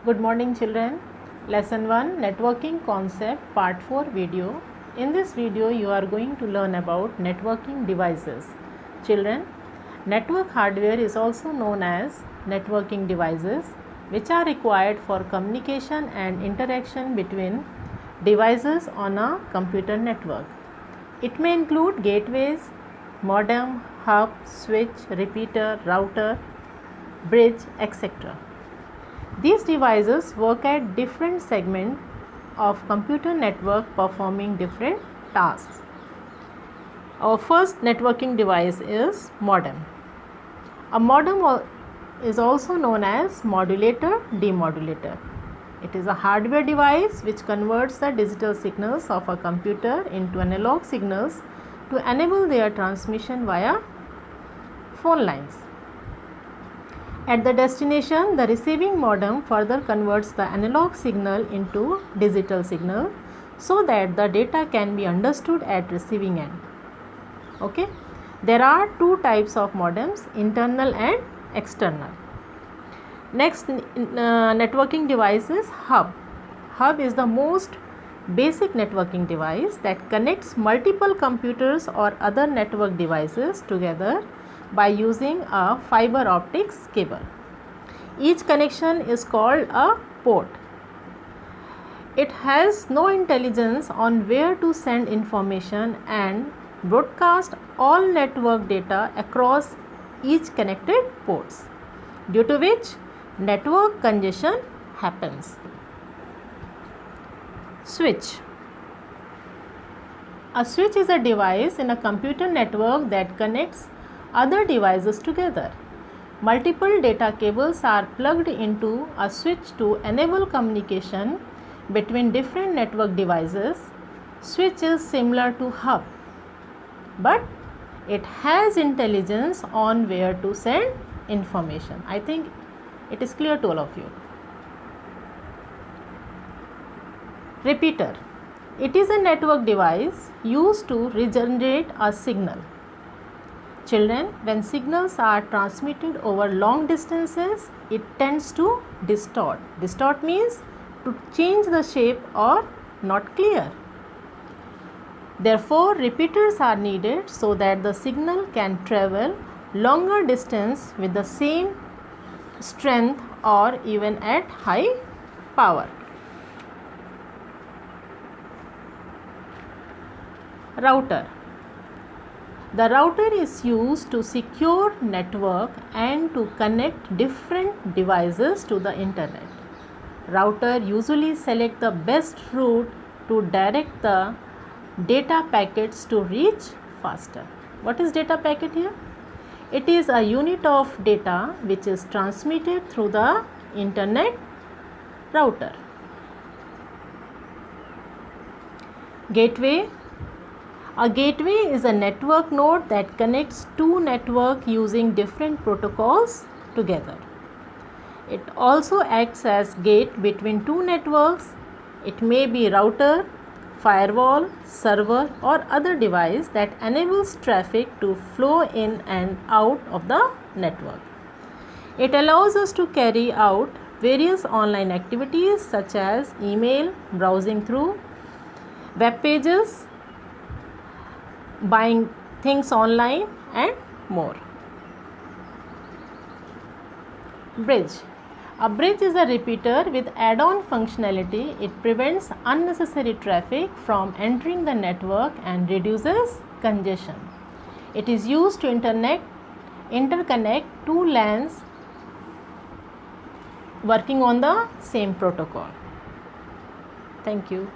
Good morning children. Lesson 1 Networking Concept Part 4 video. In this video you are going to learn about networking devices. Children, network hardware is also known as networking devices which are required for communication and interaction between devices on a computer network. It may include gateways, modem, hub, switch, repeater, router, bridge, etc. These devices work at different segments of computer network performing different tasks. Our first networking device is modem. A modem is also known as modulator, demodulator. It is a hardware device which converts the digital signals of a computer into analog signals to enable their transmission via phone lines. At the destination, the receiving modem further converts the analog signal into digital signal so that the data can be understood at receiving end. Okay, there are two types of modems, internal and external. Next networking device is hub. Hub is the most basic networking device that connects multiple computers or other network devices together by using a fiber optics cable. Each connection is called a port. It has no intelligence on where to send information and broadcast all network data across each connected ports, due to which network congestion happens. Switch. A switch is a device in a computer network that connects other devices together. Multiple data cables are plugged into a switch to enable communication between different network devices. Switch is similar to hub, but it has intelligence on where to send information. I think it is clear to all of you. Repeater. It is a network device used to regenerate a signal. Children, when signals are transmitted over long distances, it tends to distort. Distort means to change the shape or not clear. Therefore, repeaters are needed so that the signal can travel longer distance with the same strength or even at high power. Router. The router is used to secure network and to connect different devices to the internet. Router usually select the best route to direct the data packets to reach faster. What is data packet here? It is a unit of data which is transmitted through the internet router. Gateway. A gateway is a network node that connects two networks using different protocols together. It also acts as gate between two networks. It may be router, firewall, server or other device that enables traffic to flow in and out of the network. It allows us to carry out various online activities such as email, browsing through web pages, buying things online and more. Bridge. A bridge is a repeater with add-on functionality. It prevents unnecessary traffic from entering the network and reduces congestion. It is used to interconnect two LANs working on the same protocol. Thank you.